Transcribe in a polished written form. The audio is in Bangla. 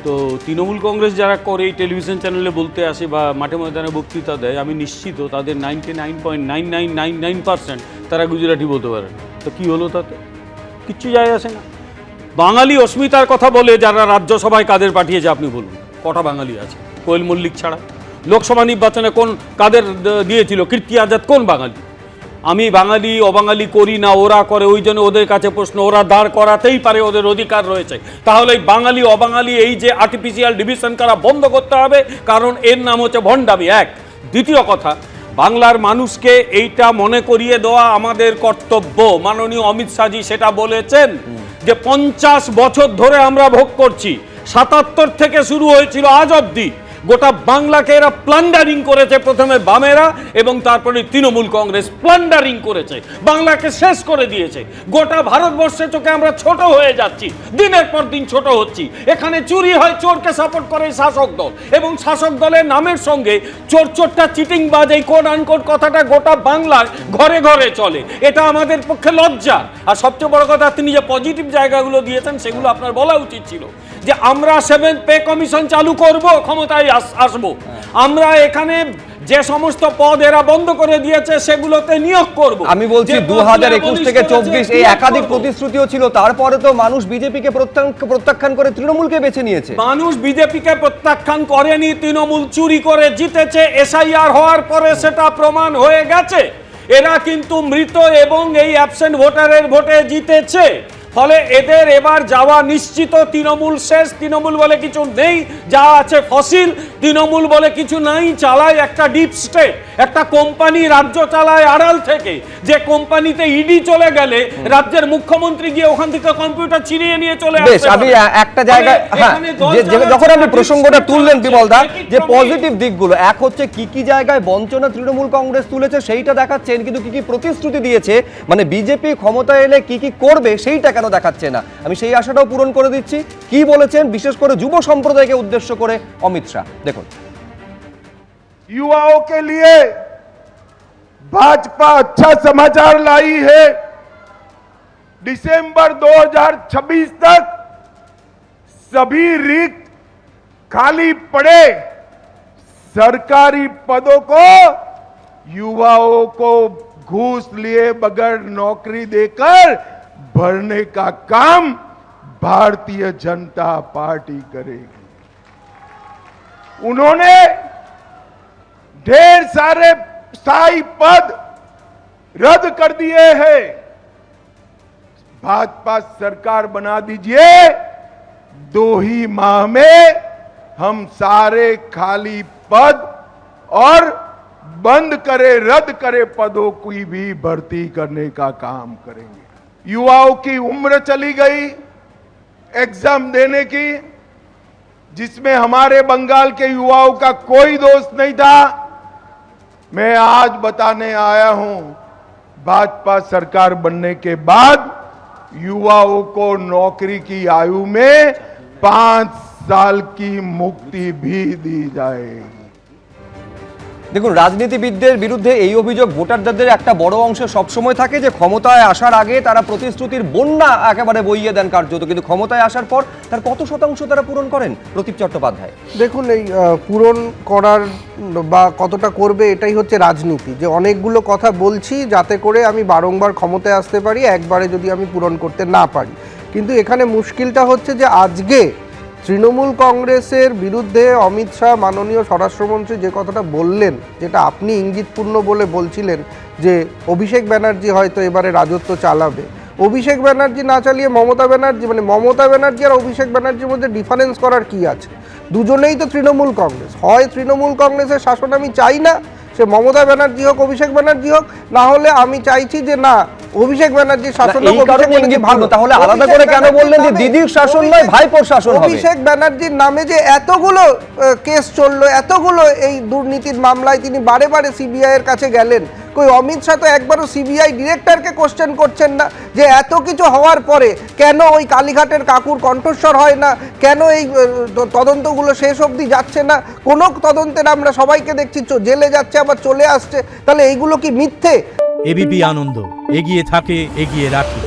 তো তৃণমূল কংগ্রেস যারা করে এই টেলিভিশন চ্যানেলে বলতে আসে বা মাঠে ময়দানে বক্তৃতা দেয়, আমি নিশ্চিত তাদের 99.9999% তারা গুজরাটি বলতে পারে। তো কী হলো তাতে? কিচ্ছু যায় আসে না। বাঙালি অস্মিতার কথা বলে যারা রাজ্যসভায় কাদের পাঠিয়েছে আপনি বলুন, কটা বাঙালি আছে? কোয়েল মল্লিক ছাড়া। লোকসভা নির্বাচনে কাদের দিয়েছিল? কীর্তি আজাদ কোন বাঙালি? আমি বাঙালি অবাঙালি করি না, ওরা করে, ওই জন্য ওদের কাছে প্রশ্ন, ওরা দাঁড় করাতেই পারে, ওদের অধিকার রয়েছে। তাহলে বাঙালি অবাঙালি এই যে আর্টিফিশিয়াল ডিভিশন করা বন্ধ করতে হবে, কারণ এর নাম হচ্ছে ভণ্ডামি। এক। দ্বিতীয় কথা, বাংলার মানুষকে এইটা মনে করিয়ে দেওয়া আমাদের কর্তব্য। মাননীয় অমিত শাহজি সেটা বলেছেন যে 50 বছর ধরে আমরা ভোগ করছি, 77 থেকে শুরু হয়েছিল আজ অবধি গোটা বাংলাকে এরা প্লান্ডারিং করেছে। প্রথমে বামেরা এবং তারপরে তৃণমূল কংগ্রেস প্লান্ডারিং করেছে, বাংলাকে শেষ করে দিয়েছে। গোটা ভারতবর্ষের চোখে আমরা ছোট হয়ে যাচ্ছি, দিনের পর দিন ছোট হচ্ছি। এখানে চুরি হয়, চোরকে সাপোর্ট করে শাসক দল, এবং শাসক দলের নামের সঙ্গে চোরটা চিটিংবাজ, এই কোড আনকোড কথাটা গোটা বাংলার ঘরে ঘরে চলে। এটা আমাদের পক্ষে লজ্জা। আর সবচেয়ে বড় কথা, তিনি যে পজিটিভ জায়গাগুলো দিয়েছেন সেগুলো আপনার বলা উচিত ছিল, যে আমরা 7th পে কমিশন চালু করব, ক্ষমতায় আসবো, আমরা এখানে যে সমস্ত পদ এরা বন্ধ করে দিয়েছে সেগুলোতে নিয়োগ করব। আমি বলছি 2021 থেকে 24 এই একাধিক প্রতিশ্রুতিও ছিল, তারপরে তো মানুষ বিজেপিকে প্রত্যাখ্যান করে তৃণমূলকে বেছে নিয়েছে। মানুষ বিজেপিকে প্রত্যাখ্যান করেনি, তৃণমূল চুরি করে জিতেছে। এসআইআর হওয়ার পরে সেটা প্রমাণ হয়ে গেছে। এরা কিন্তু মৃত এবং এই অ্যাবসেন্ট ভোটারের ভোটে জিতেছে। ফলে এদের এবার যাওয়া নিশ্চিত। তৃণমূল শেষ। তৃণমূল বলে কিছু নেই, যা আছে ফসিল। তৃণমূল বলে কিছু নাই, চালায় একটা ডিপ স্টেট, একটা কোম্পানি রাজ্য চালায় আড়াল থেকে। যে কোম্পানিতে ইডি চলে গেলে রাজ্যের মুখ্যমন্ত্রী গিয়ে ওখান থেকে কম্পিউটার ছিনিয়ে নিয়ে চলে আসে। বেশ, আমি একটা জায়গায় যখন আপনি প্রসঙ্গটা তুললেন বিমলদা, যে পজিটিভ দিকগুলো, এক হচ্ছে কি কি জায়গায় বঞ্চনা তৃণমূল কংগ্রেস তুলেছে সেইটা দেখাচ্ছেন, কিন্তু কি কি প্রতিশ্রুতি দিয়েছে, মানে বিজেপি ক্ষমতায় এলে কি কি করবে সেইটা কেন দেখাচ্ছে না। আমি সেই আশাটাও পূরণ করে দিচ্ছি। কি বলেছেন বিশেষ করে যুব সম্প্রদায়কে উদ্দেশ্য করে অমিত শাহ, দেখুন। युवाओं के लिए भाजपा अच्छा समाचार लाई है। दिसंबर 2026 तक सभी रिक्त खाली पड़े सरकारी पदों को युवाओं को घूस लिए बगैर नौकरी देकर भरने का काम भारतीय जनता पार्टी करेगी। उन्होंने ढेर सारे स्थायी पद रद्द कर दिए हैं। भाजपा सरकार बना दीजिए, 2 ही माह में हम सारे खाली पद और बंद करे रद्द करे पदों की भी भर्ती करने का काम करेंगे। युवाओं की उम्र चली गई एग्जाम देने की, जिसमें हमारे बंगाल के युवाओं का कोई दोष नहीं था। मैं आज बताने आया हूं, भाजपा सरकार बनने के बाद युवाओं को नौकरी की आयु में 5 साल की मुक्ति भी दी जाएगी। দেখুন, রাজনীতিবিদদের বিরুদ্ধে এই অভিযোগ ভোটারদের একটা বড় অংশ সবসময় থাকে যে ক্ষমতায় আসার আগে তারা প্রতিশ্রুতির বন্যা একেবারে বইয়ে দেন কার্যত, কিন্তু ক্ষমতায় আসার পর তার কত শতাংশ তারা পূরণ করেন? প্রতীপ চট্টোপাধ্যায়, দেখুন, এই পূরণ করার বা কতটা করবে এটাই হচ্ছে রাজনীতি, যে অনেকগুলো কথা বলছি যাতে করে আমি বারংবার ক্ষমতায় আসতে পারি, একবারে যদি আমি পূরণ করতে না পারি। কিন্তু এখানে মুশকিলটা হচ্ছে যে আজকে তৃণমূল কংগ্রেসের বিরুদ্ধে অমিত শাহ মাননীয় স্বরাষ্ট্রমন্ত্রী যে কথাটা বললেন, যেটা আপনি ইঙ্গিতপূর্ণ বলে বলছিলেন যে অভিষেক ব্যানার্জি হয়তো এবারে রাজত্ব চালাবে। অভিষেক ব্যানার্জি না চালিয়ে মমতা ব্যানার্জি, মানে মমতা ব্যানার্জি আর অভিষেক ব্যানার্জির মধ্যে ডিফারেন্স করার কি আছে? দুজনেই তো তৃণমূল কংগ্রেস। হয় তৃণমূল কংগ্রেসের শাসন আমি চাই না, সে মমতা ব্যানার্জি হোক অভিষেক ব্যানার্জি হোক, না হলে আমি চাইছি যে না অভিষেক ব্যানার্জির শাসন হোক। তাহলে আলাদা করে কেন বললেন যে দিদির শাসন নয় ভাইপোর শাসন হবে? অভিষেক ব্যানার্জির নামে যে এতগুলো কেস চললো, এতগুলো এই দুর্নীতির মামলায় তিনি বারে বারে সিবিআই এর কাছে গেলেন, কই অমিত শাহ তো একবারও সিবিআই ডিরেক্টরকে কোশ্চেন করছেন না যে এত কিছু হওয়ার পরে কেন ওই কালীঘাটের কাকুর কণ্ঠস্বর হয় না, কেন এই তদন্তগুলো শেষ অবধি যাচ্ছে না? কোনো তদন্তের আমরা সবাইকে দেখছি জেলে যাচ্ছে আবার চলে আসছে, তাহলে এইগুলো কি মিথ্যে? এবিপি আনন্দ, এগিয়ে থাকে, এগিয়ে রাখে।